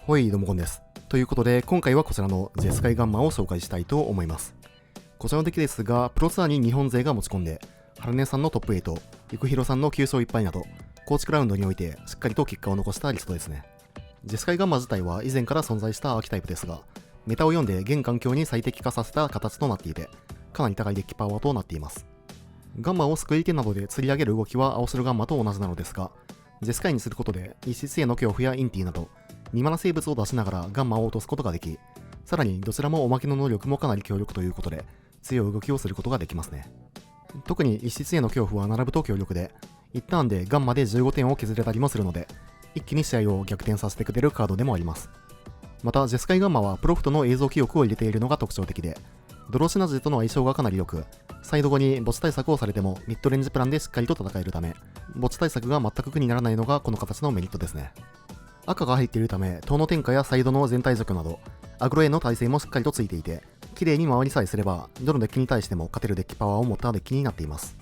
ほい、どうもこんです。ということで、今回はこちらのジェスカイガンマを紹介したいと思います。こちらのデッキですが、プロツアーに日本勢が持ち込んで、春音さんのトップ8、ゆくひろさんの9勝1敗など、構築ラウンドにおいてしっかりと結果を残したリストですね。ジェスカイガンマ自体は以前から存在したアーキタイプですが、メタを読んで現環境に最適化させた形となっていて、かなり高いデッキパワーとなっています。ガンマを救い手などで釣り上げる動きは青白ガンマと同じなのですが、ジェスカイにすることで、異質への恐怖やインティなど、2マナ生物を出しながらガンマを落とすことができ、さらにどちらもおまけの能力もかなり強力ということで、強い動きをすることができますね。特に異質への恐怖は並ぶと強力で、1ターンでガンマで15点を削れたりもするので、一気に試合を逆転させてくれるカードでもあります。また、ジェスカイガンマはプロフトの映像記憶を入れているのが特徴的で、ドローシナジーとの相性がかなり良く、サイド後に墓地対策をされてもミッドレンジプランでしっかりと戦えるため、墓地対策が全く苦にならないのがこの形のメリットですね。赤が入っているため、塔の天下やサイドの全体除去など、アグロへの耐性もしっかりとついていて、綺麗に回りさえすれば、どのデッキに対しても勝てるデッキパワーを持ったデッキになっています。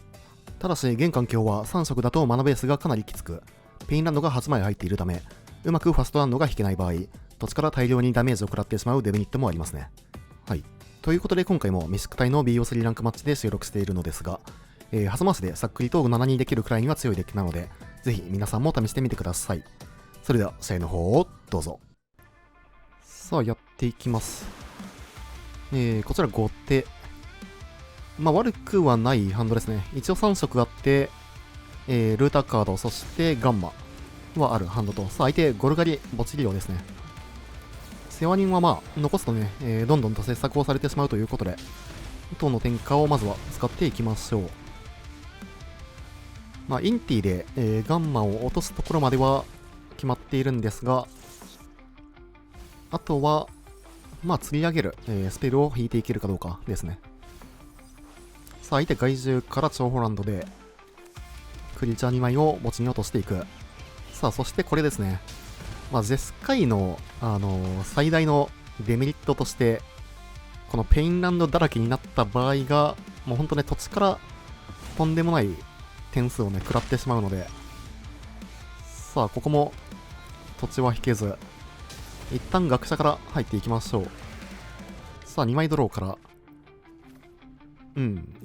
ただし、現環境は3色だとマナベースがかなりきつく、ペインランドが8枚入っているため、うまくファストランドが引けない場合、土地から大量にダメージを食らってしまうデメリットもありますね。はい。ということで今回もミスク隊の BO3 ランクマッチで収録しているのですが、ハスマスでさっくりと7にできるくらいには強いデッキなので、ぜひ皆さんも試してみてください。それでは試合の方をどうぞ。さあやっていきます。こちら5手。悪くはないハンドですね。一応3色あって、ルーターカード、そしてガンマはあるハンドと、さあ相手ゴルガリ墓地利用ですね。世話人は残すとね、どんどんと切削をされてしまうということで、塔の天下をまずは使っていきましょう。インティで、ガンマを落とすところまでは決まっているんですが、あとは、釣り上げる、スペルを引いていけるかどうかですね。さあ、相手害獣から超ホランドで、クリーチャー2枚を墓地に落としていく。さあ、そしてこれですね。ジェスカイの、最大のデメリットとして、このペインランドだらけになった場合が、もうほんとね、土地からとんでもない点数をね、食らってしまうので、さあ、ここも土地は引けず、一旦学者から入っていきましょう。さあ、2枚ドローから、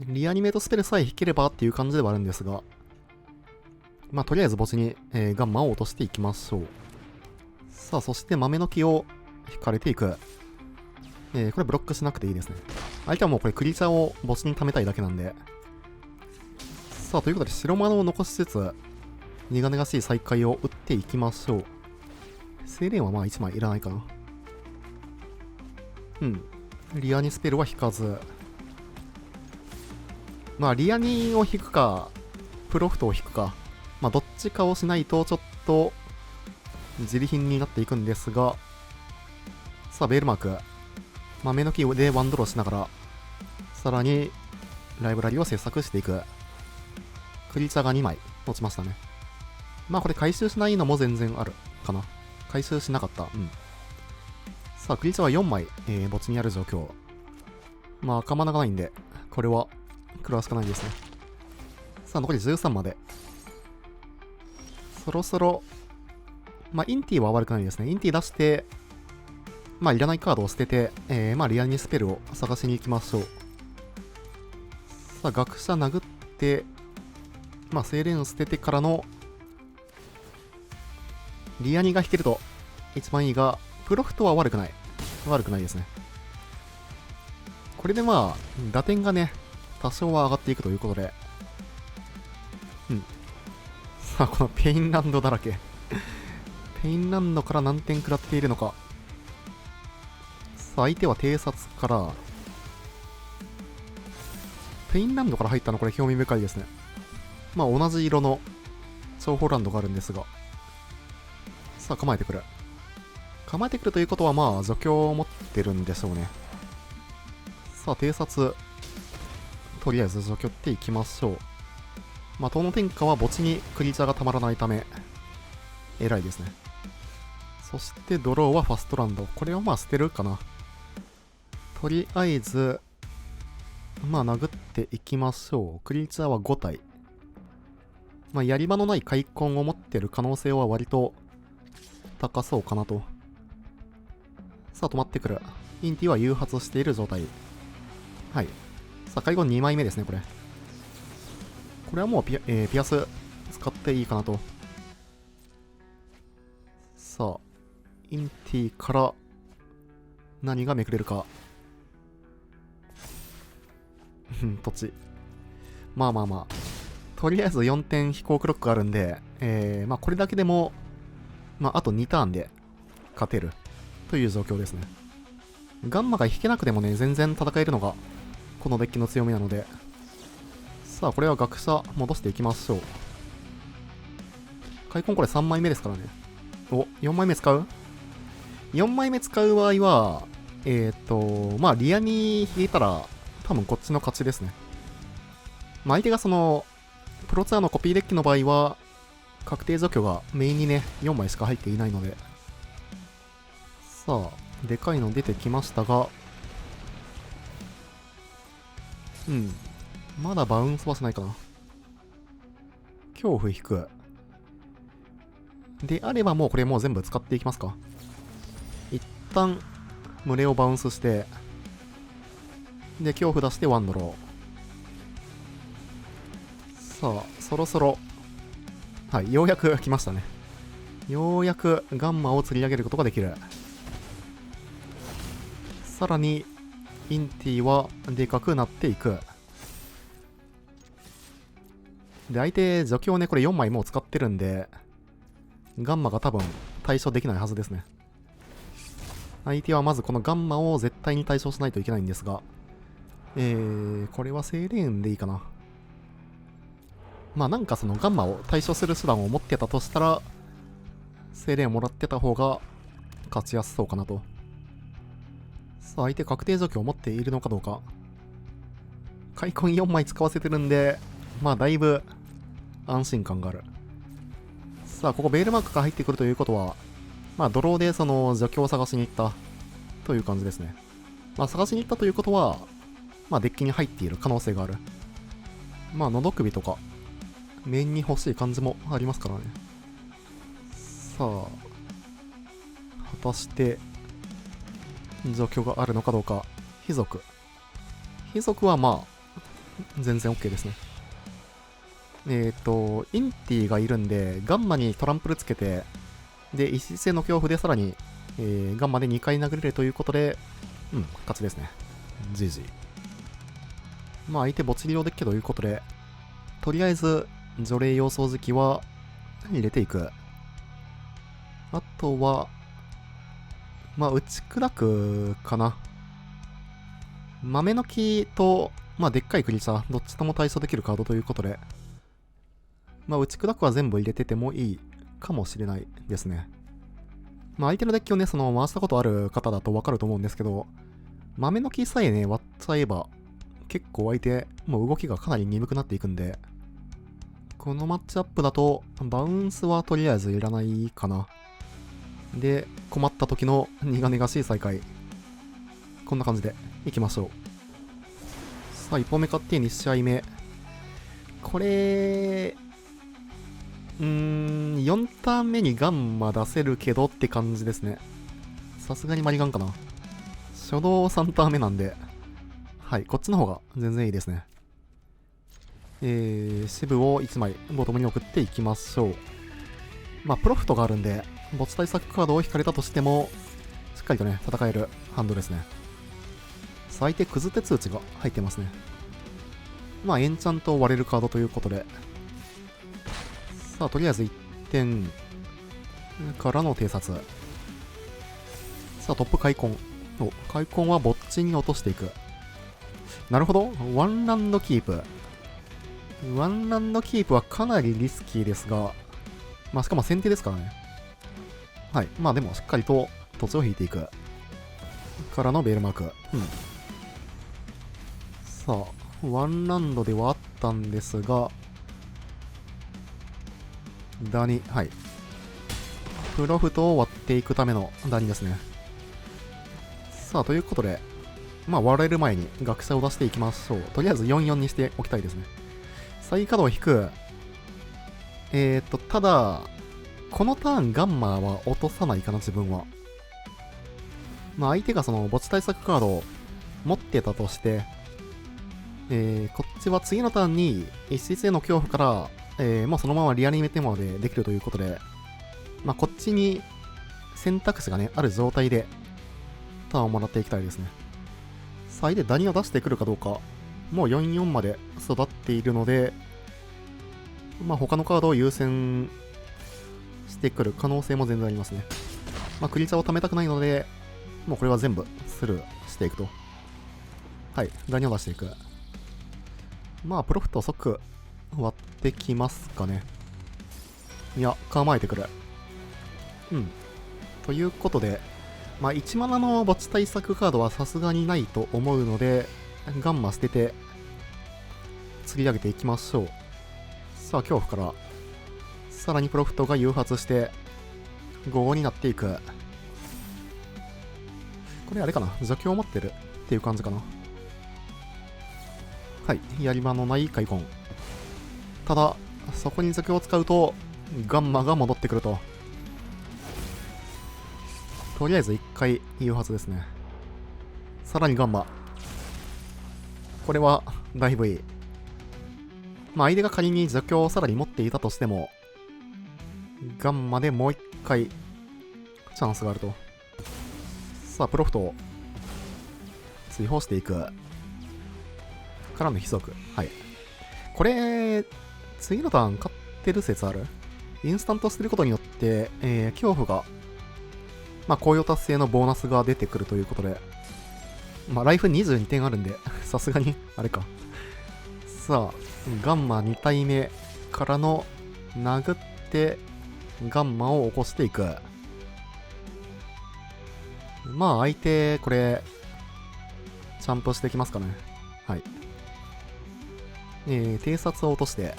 リアニメートスペルさえ引ければっていう感じではあるんですが、とりあえず墓地に、ガンマを落としていきましょう。さあ、そして豆の木を引かれていく。これブロックしなくていいですね。相手はもうこれクリーチャーを墓地に溜めたいだけなんで。さあ、ということで白マナを残しつつ、苦々しい再開を打っていきましょう。セレンは1枚いらないかな。リアニスペルは引かず。リアニを引くか、プロフトを引くか。どっちかをしないとちょっと、自利品になっていくんですが、さあ、ベールマーク。豆の木でワンドローしながら、さらに、ライブラリを切削していく。クリーチャーが2枚落ちましたね。これ回収しないのも全然あるかな。回収しなかった。さあ、クリーチャーは4枚、墓地にある状況。赤マナがないんで、これは、食らわしかないですね。さあ、残り13まで。そろそろ、インティは悪くないですね。インティ出して、いらないカードを捨てて、リアニスペルを探しに行きましょう。さあ、学者殴って、精錬捨ててからの、リアニが引けると一番いいが、プロフトは悪くない。悪くないですね。これで打点がね、多少は上がっていくということで。さあ、このペインランドだらけ。ペインランドから何点食らっているのか。さあ、相手は偵察から、ペインランドから入ったのこれ興味深いですね。同じ色の超ホランドがあるんですが。さあ、構えてくる。構えてくるということは除去を持ってるんでしょうね。さあ、偵察。とりあえず除去っていきましょう。塔の天下は墓地にクリーチャーがたまらないため、偉いですね。そしてドローはファストランド。これは捨てるかな。とりあえず、殴っていきましょう。クリーチャーは5体。やり場のない開墾を持ってる可能性は割と高そうかなと。さあ、止まってくる。インティは誘発している状態。はい。さあ、海軍2枚目ですね、これ。これはもうピアス使っていいかなと。さあ、インティから何がめくれるか。土地。まあまあまあ。とりあえず4点飛行クロックあるんで、まあこれだけでも、まああと2ターンで勝てるという状況ですね。ガンマが引けなくてもね、全然戦えるのがこのデッキの強みなので。さあ、これは学者戻していきましょう。開墾これ3枚目ですからね。お、4枚目使う ?4 枚目使う場合は、まあリアに引いたら多分こっちの勝ちですね。まあ相手がその、プロツアーのコピーデッキの場合は、確定除去がメインにね、4枚しか入っていないので。さあ、でかいの出てきましたが、まだバウンスはしないかな。恐怖引く。であればもうこれもう全部使っていきますか。一旦、群れをバウンスして、で、恐怖出してワンドロー。さあ、そろそろ、はい、ようやく来ましたね。ようやくガンマを釣り上げることができる。さらに、インティはでかくなっていく。で、相手、除去をね、これ4枚もう使ってるんで、ガンマが多分対処できないはずですね。相手はまずこのガンマを絶対に対処しないといけないんですが、これはセイレーンでいいかな。まあなんかそのガンマを対処する手段を持ってたとしたら、セイレーンをもらってた方が勝ちやすそうかなと。さあ相手確定除去を持っているのかどうか。開墾4枚使わせてるんで、まあだいぶ安心感がある。さあここベールマークが入ってくるということは、まあドローでその除去を探しに行ったという感じですね。まあ探しに行ったということは、まあデッキに入っている可能性がある。まあ喉首とかメインに欲しい感じもありますからね。さあ果たして除去があるのかどうか。卑族はまあ全然 OK ですね。インティがいるんでガンマにトランプルつけて、で一斉の恐怖でさらに、ガンマで2回殴れるということで、勝ちですね。GG。まあ相手墓地利用デッキということで、とりあえず除霊様掃除機は入れていく。あとは、まあ打ち砕くかな。豆の木と、まあでっかいクリーチャー、どっちとも対処できるカードということで、まあ打ち砕くは全部入れててもいいかもしれないですね。まあ相手のデッキをね、その回したことある方だとわかると思うんですけど、豆の木さえね、割っちゃえば、結構相手、もう動きがかなり鈍くなっていくんで、このマッチアップだと、バウンスはとりあえずいらないかな。で、困った時の苦々しい再開。こんな感じでいきましょう。さあ、1本目勝って2試合目。これ、4ターン目にガンマ出せるけどって感じですね。さすがにマリガンかな。初動3ターン目なんで、はい、こっちの方が全然いいですね。支部を1枚ボトムに送っていきましょう。まあ、プロフトがあるんで、墓地対策カードを引かれたとしても、しっかりとね、戦えるハンドですね。相手くず手通知が入ってますね。まあ、エンチャントを割れるカードということで。さあ、とりあえず1点からの偵察。さあ、トップ開墾。開墾はぼっちに落としていく。なるほど。ワンランドキープ。ワンランドキープはかなりリスキーですが、まあ、しかも先手ですからね。はい。まあでも、しっかりと土地を引いていく。からのベールマーク。さあ、ワンランドではあったんですが、ダニ、はい。プロフトを割っていくためのダニですね。さあ、ということで、まあ割れる前に学者を出していきましょう。とりあえず4-4にしておきたいですね。再稼働を引く。ただ、このターンガンマは落とさないかな、自分は。まあ相手がその墓地対策カードを持ってたとして、こっちは次のターンに一室への恐怖から、もうそのままリアルイメテーマでできるということで、まあこっちに選択肢がね、ある状態でターンをもらっていきたいですね。さあ、でダニを出してくるかどうか、もう4-4まで育っているので、まあ他のカードを優先してくる可能性も全然ありますね。まあクリーチャーを貯めたくないので、もうこれは全部スルーしていくと。はい、ダニを出していく。まあプロフィット即割ってきますかね。いや、構えてくる。うん。ということで、まあ1マナの墓地対策カードはさすがにないと思うので、ガンマ捨てて、釣り上げていきましょう。さあ、恐怖から、さらにプロフィットが誘発して、5になっていく。これあれかな、除去を持ってるっていう感じかな。はい、やり場のない開墾。ただ、そこに除去を使うと、ガンマが戻ってくると。とりあえず1回誘発ですね。さらにガンマ。これは、だいぶいい。まあ相手が仮に除去をさらに持っていたとしても、ガンマでもう1回、チャンスがあると。さあ、プロフトを追放していく。からの秘則。はい。これ、次のターン勝ってる説ある？インスタント捨てることによって、恐怖が、まあ、紅葉達成のボーナスが出てくるということで、まあ、ライフ22点あるんで、さすがに、あれか。さあ、ガンマ2体目からの、殴って、ガンマを起こしていく。まあ、相手、これ、チャンプしてきますかね。はい。偵察を落として、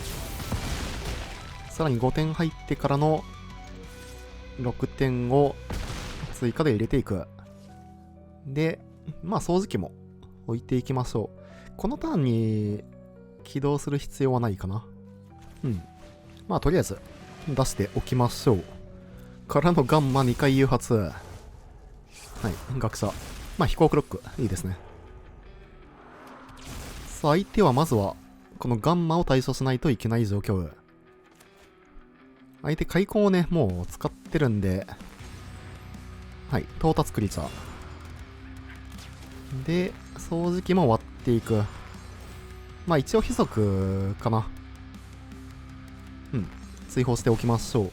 さらに5点入ってからの6点を追加で入れていく。で、まあ掃除機も置いていきましょう。このターンに起動する必要はないかな。うん。まあとりあえず出しておきましょう。からのガンマ2回誘発。はい、学者。まあ飛行クロック、いいですね。さあ相手はまずは、このガンマを対処しないといけない状況。相手開墾をね、もう使ってるんで、はい、到達クリーチャー。で、掃除機も割っていく。まあ一応秘則かな。うん、追放しておきましょ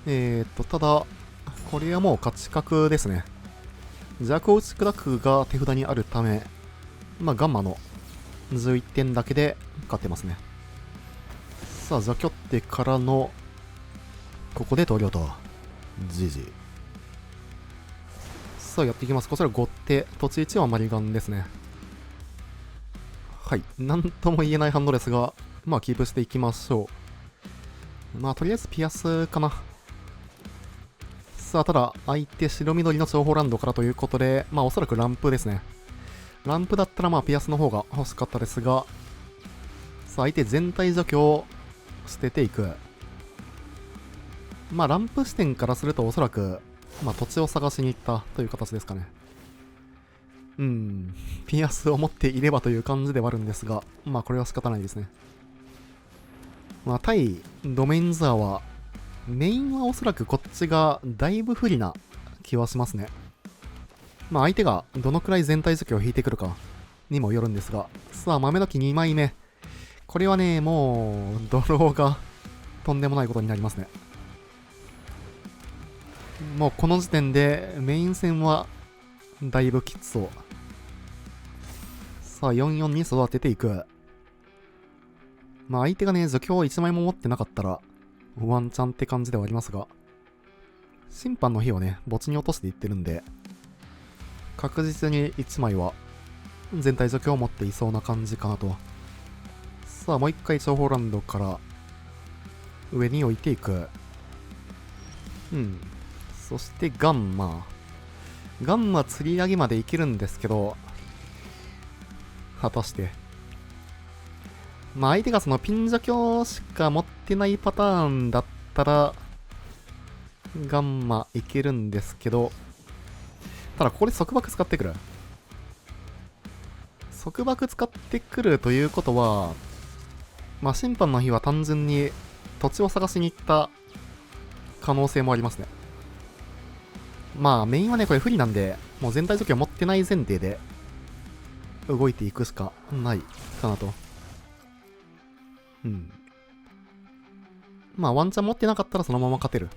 う。ただ、これはもう勝ち確ですね。弱打ちクラックが手札にあるため、まあガンマの11点だけで勝ってますね。さあ、除去ってからの、ここで投了と。GG。さあ、やっていきます。こちら5手、土地1はマリガンですね。はい。なんとも言えないハンドですが、まあ、キープしていきましょう。まあ、とりあえずピアスかな。さあ、ただ、相手白緑の情報ランドからということで、まあ、おそらくランプですね。ランプだったら、まあ、ピアスの方が欲しかったですが、さあ、相手全体除去を捨てていく。まあ、ランプ視点からするとおそらく、まあ、土地を探しに行ったという形ですかね。ピアスを持っていればという感じではあるんですが、まあ、これは仕方ないですね。まあ、対ドメインズアは、メインはおそらくこっちがだいぶ不利な気はしますね。まあ、相手がどのくらい全体除去を引いてくるかにもよるんですが、さあ、豆時2枚目。これはね、もう、ドローがとんでもないことになりますね。もうこの時点でメイン戦はだいぶきつそう。さあ、4-4に育てていく。まあ相手がね、除去を1枚も持ってなかったら、ワンチャンって感じではありますが、審判の日をね、墓地に落としていってるんで、確実に1枚は全体除去を持っていそうな感じかなと。さあ、もう一回情報ランドから上に置いていく。そしてガンマ。ガンマ釣り上げまでいけるんですけど、果たして。まあ相手がそのピン除去しか持ってないパターンだったら、ガンマいけるんですけど、ただここで束縛使ってくる。束縛使ってくるということは、まあ審判の日は単純に土地を探しに行った可能性もありますね。まあメインはね、これ不利なんで、もう全体除去を持ってない前提で動いていくしかないかなと。うん。まあワンチャン持ってなかったらそのまま勝てるっ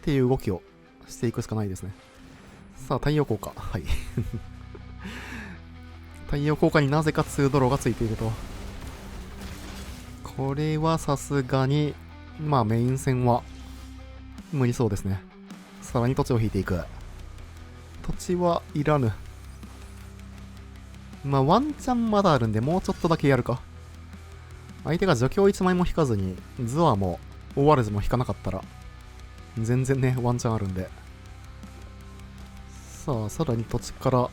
ていう動きをしていくしかないですね。さあ、太陽効果。はい。太陽効果になぜか2ドローがついていると。これはさすがに、まあメイン戦は無理そうですね。さらに土地を引いていく。土地はいらぬ。まあワンチャンまだあるんで、もうちょっとだけやるか。相手が除去1枚も引かずに、ズワもオワルズも引かなかったら、全然ね、ワンチャンあるんで。さあ、さらに土地から、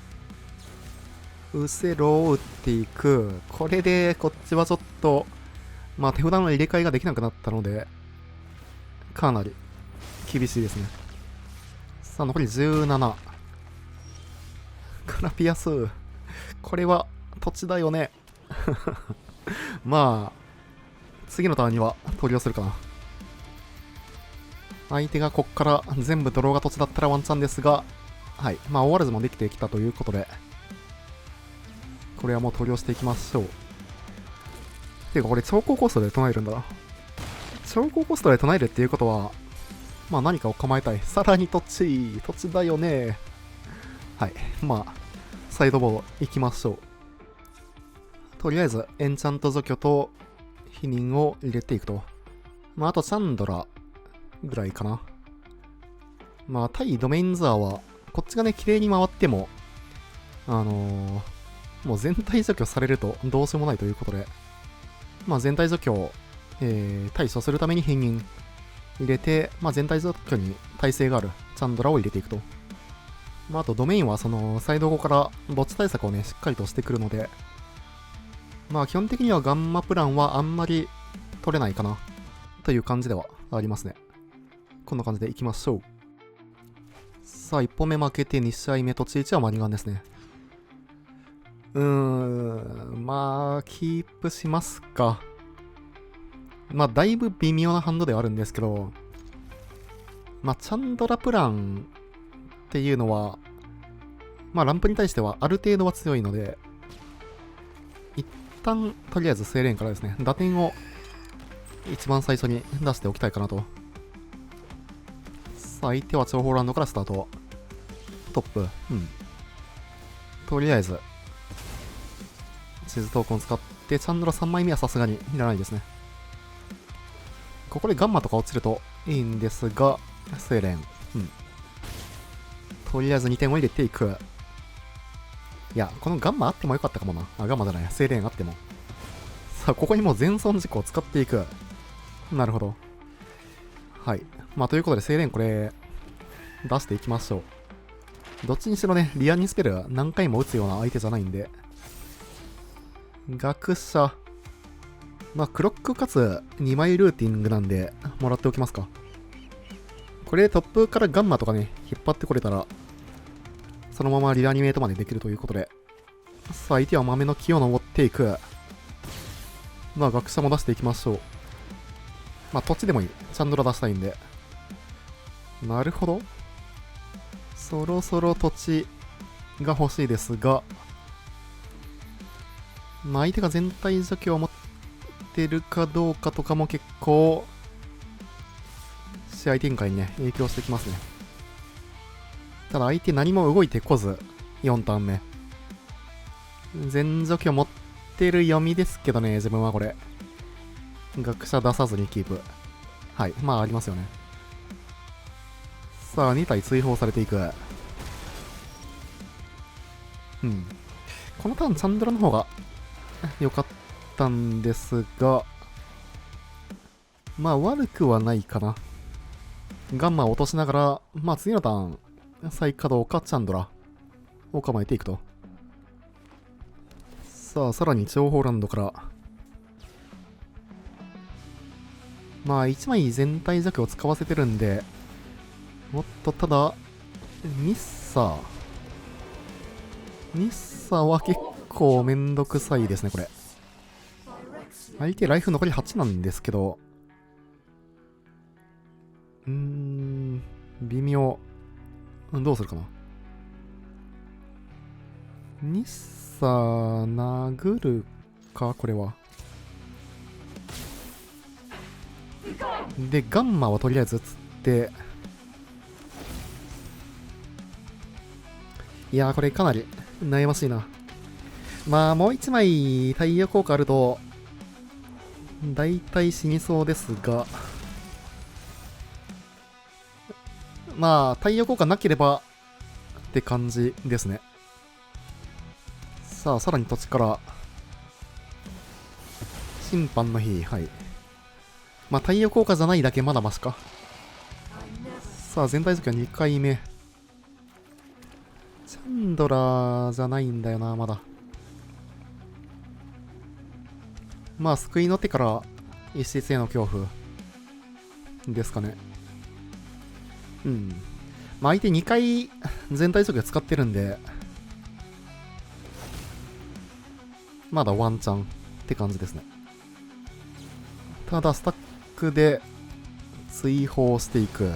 ウセロを打っていく。これで、こっちはちょっと、まあ手札の入れ替えができなくなったので、かなり厳しいですね。さあ、残り17。クラピアス。これは土地だよね。まあ、次のターンには投了するかな。相手がこっから全部ドローが土地だったらワンチャンですが、はい。まあ、オワルズもできてきたということで、これはもう投了していきましょう。ていうか、これ超高コストで唱えるんだな。超高コストで唱えるっていうことは、まあ何かを構えたい。さらに土地だよね。はい。まあ、サイドボード行きましょう。とりあえず、エンチャント除去と、否認を入れていくと。まあ、あとチャンドラぐらいかな。まあ、対ドメインズアーは、こっちがね、綺麗に回っても、もう全体除去されるとどうしようもないということで、まあ、全体除去を、対処するために変認入れて、まあ、全体除去に耐性があるチャンドラを入れていくと。まあ、あとドメインはそのサイド後から墓地対策をね、しっかりとしてくるので、まあ基本的にはガンマプランはあんまり取れないかなという感じではありますね。こんな感じでいきましょう。さあ、1本目負けて2試合目とち1はマリガンですね。まあ、キープしますか。まあ、だいぶ微妙なハンドではあるんですけど、まあ、チャンドラプランっていうのは、まあ、ランプに対してはある程度は強いので、一旦、とりあえずセイレーンからですね、打点を一番最初に出しておきたいかなと。さあ、相手は超ホーランドからスタート。トップ。とりあえず、地図トークンを使って、チャンドラ3枚目はさすがにいらないですね。ここでガンマとか落ちるといいんですが、セイレーン。とりあえず2点を入れていく。いや、このガンマあってもよかったかもな。あ、ガンマじゃない。セイレーンあっても。さあ、ここにもう全損事項を使っていく。なるほど。はい。まあ、ということで、セイレーンこれ、出していきましょう。どっちにしろね、リアンにスペル何回も打つような相手じゃないんで。学者。まあ、クロックかつ2枚ルーティングなんで、もらっておきますか。これでトップからガンマとかね、引っ張ってこれたら、そのままリアニメートまでできるということで。さあ、相手は豆の木を登っていく。まあ、学者も出していきましょう。まあ、土地でもいい。チャンドラ出したいんで。なるほど。そろそろ土地が欲しいですが、まあ、相手が全体除去を持ってるかどうかとかも結構、試合展開にね、影響してきますね。ただ相手何も動いてこず、4ターン目。全除去持ってる読みですけどね、自分はこれ。学者出さずにキープ。はい、まあありますよね。さあ、2体追放されていく。このターンチャンドラの方が良かったんですが、まあ悪くはないかな。ガンマを落としながら、まあ次のターン、再稼働かチャンドラを構えていくと。さあ、さらに超ホーランドから、まあ1枚全体弱を使わせてるんで、おっと、ただ、ニッサは結構めんどくさいですね、これ。相手ライフ残り8なんですけど、微妙。どうするかな。ニッサ殴るか、これは。で、ガンマはとりあえず釣って、いやー、これかなり悩ましいな。まあ、もう一枚太陽効果あると、だいたい死にそうですが、まあ、太陽効果なければって感じですね。さあ、さらに土地から、審判の日、はい。まあ、太陽効果じゃないだけまだマシか。さあ、全体時は2回目。チャンドラーじゃないんだよな、まだ。まあ、救いの手から一室への恐怖ですかね。うん。まあ、相手2回全体速使ってるんで、まだワンチャンって感じですね。ただ、スタックで追放していく。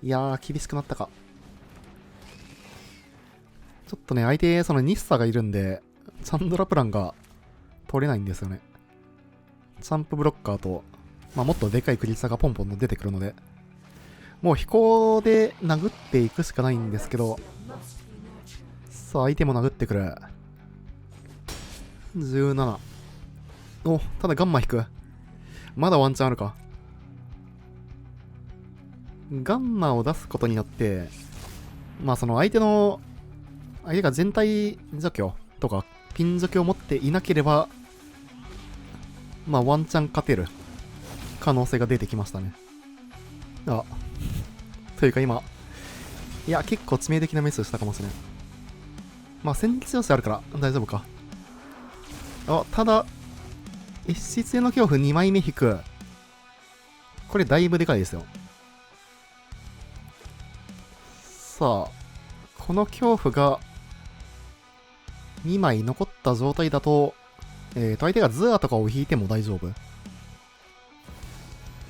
いやー、厳しくなったか。ちょっとね、相手、そのニッサがいるんで、チャンドラプランが取れないんですよね。チャンプブロッカーと、まあ、もっとでかいクリスタがポンポンと出てくるので、もう飛行で殴っていくしかないんですけど、さあ、相手も殴ってくる。17。お、ただガンマ引く。まだワンチャンあるか。ガンマを出すことによって、まあその相手が全体除去とかピン除去を持っていなければ、まあワンチャン勝てる可能性が出てきましたね。というか今、いや結構致命的なミスしたかもしれない。まあ戦術要素あるから大丈夫か。ただ、一室への恐怖2枚目引く。これだいぶでかいですよ。さあ、この恐怖が2枚残った状態だと、相手がズアとかを引いても大丈夫。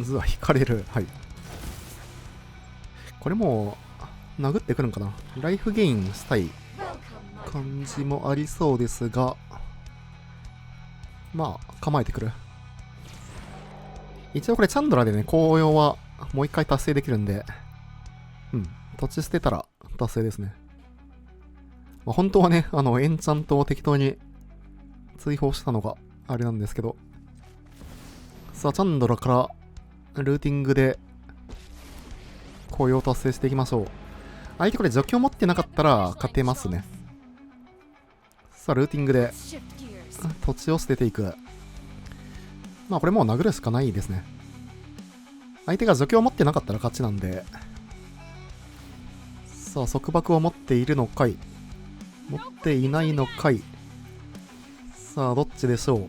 ズア引かれる。はい。これもう、殴ってくるんかな。ライフゲインしたい感じもありそうですが、まあ、構えてくる。一応これチャンドラでね、紅葉はもう一回達成できるんで、土地捨てたら達成ですね。まあ、本当はね、エンチャントを適当に追放したのがあれなんですけど。さあ、チャンドラからルーティングで紅葉を達成していきましょう。相手これ除去持ってなかったら勝てますね。さあ、ルーティングで土地を捨てていく。まあこれもう殴るしかないですね。相手が除去を持ってなかったら勝ちなんで。さあ、束縛を持っているのかい、持っていないのかい。さあ、どっちでしょう。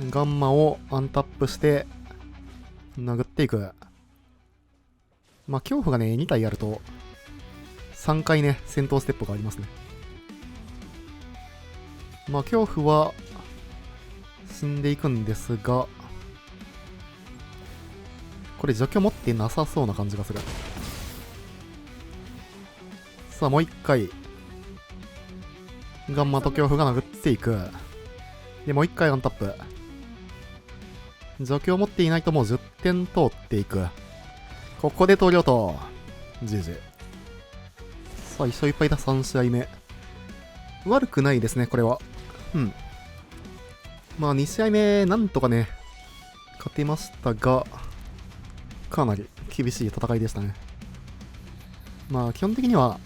ガンマをアンタップして殴っていく。まあ恐怖がね2体あると3回ね戦闘ステップがありますね。まあ恐怖は死んでいくんですが、これ除去持ってなさそうな感じがする。さあもう一回ガンマと恐怖が殴っていく。でもう一回アンタップ。除去を持っていないともう10点通っていく。ここで投了と GG。 さあ1勝1敗だ。3試合目悪くないですねこれは。まあ2試合目なんとかね勝てましたが、かなり厳しい戦いでしたね。まあ基本的には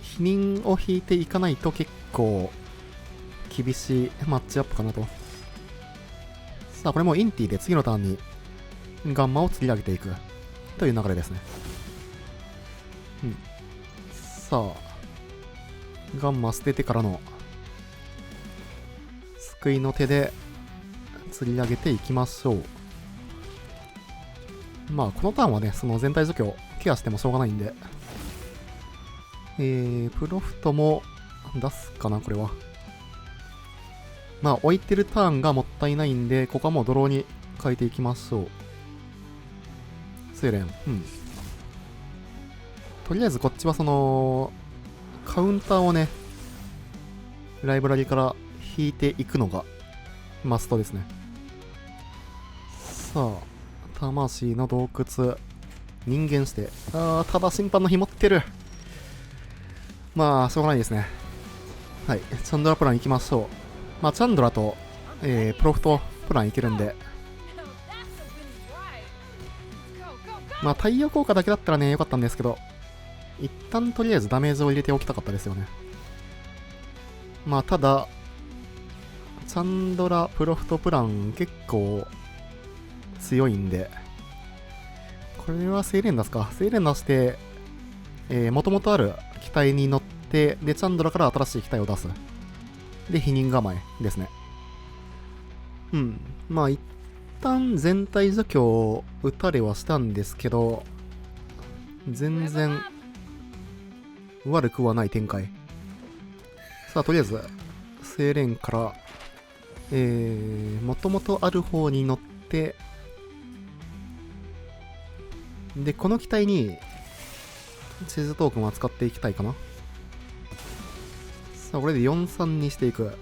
否認を引いていかないと結構厳しいマッチアップかなと。さあこれもインティで次のターンにガンマを釣り上げていくという流れですね。さあガンマ捨ててからの救いの手で釣り上げていきましょう。まあこのターンはね、その全体除去ケアしてもしょうがないんで、プロフトも出すかな、これは。まあ置いてるターンがもったいないんで、ここはもうドローに変えていきましょう。セイレン。とりあえずこっちはその、カウンターをね、ライブラリから引いていくのがマストですね。さあ、魂の洞窟、人間して。ただ審判の火持ってる。まあ、しょうがないですね。はい、チャンドラプラン行きましょう。まあ、チャンドラと、プロフトプランいけるんで。まあ、太陽効果だけだったらね、良かったんですけど、一旦とりあえずダメージを入れておきたかったですよね。まあ、ただ、チャンドラ、プロフトプラン結構強いんで、これはセイレン出すか。セイレン出して、もともとある機体に乗って、で、チャンドラから新しい機体を出す。で、否認構えですね。まあ、一旦全体除去を打たれはしたんですけど、全然悪くはない展開。さあ、とりあえず、セイレンから、もともとある方に乗って、で、この機体に、地図トークンは使っていきたいかな。さあ、これで4-3にしていく。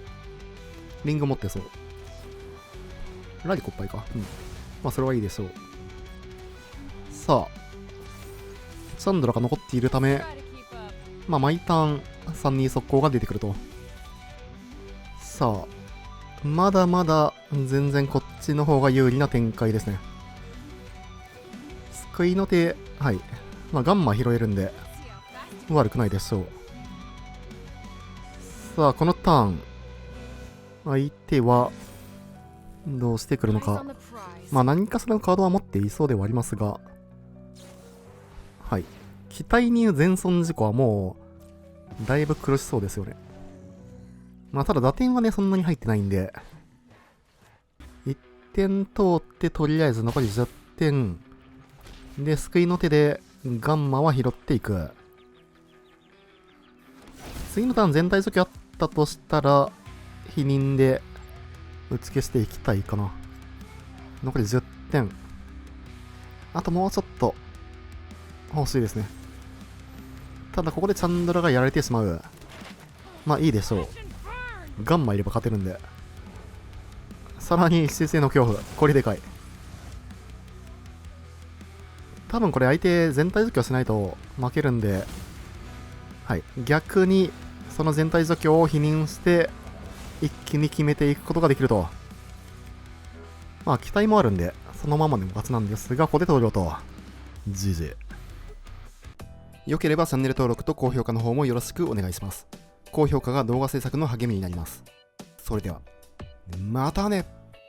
リング持ってそう。ラリコッパイか。まあ、それはいいでしょう。さあ、チャンドラが残っているため、まあ、毎ターン3-2速攻が出てくると。さあ、まだまだ全然こっちの方が有利な展開ですね。救いの手、はい。まあ、ガンマ拾えるんで、悪くないでしょう。さあ、このターン、相手は、どうしてくるのか。まあ、何かしらのカードは持っていそうではありますが、はい。機体に全損事故はもう、だいぶ苦しそうですよね。まあ、ただ打点はね、そんなに入ってないんで、1点通ってとりあえず残り10点。で、救いの手でガンマは拾っていく。次のターン全体除去あったとしたら、否認で打ち消していきたいかな。残り10点。あともうちょっと欲しいですね。ただここでチャンドラがやられてしまう。まあいいでしょう。ガンマいれば勝てるんで。さらに姿勢の恐怖。これでかい。多分これ相手全体除去しないと負けるんで、はい。逆にその全体除去を否認して一気に決めていくことができると。まあ期待もあるんで、そのままでも勝ちなんですが、ここで投了と。GG。良ければチャンネル登録と高評価の方もよろしくお願いします。高評価が動画制作の励みになります。それでは、またね。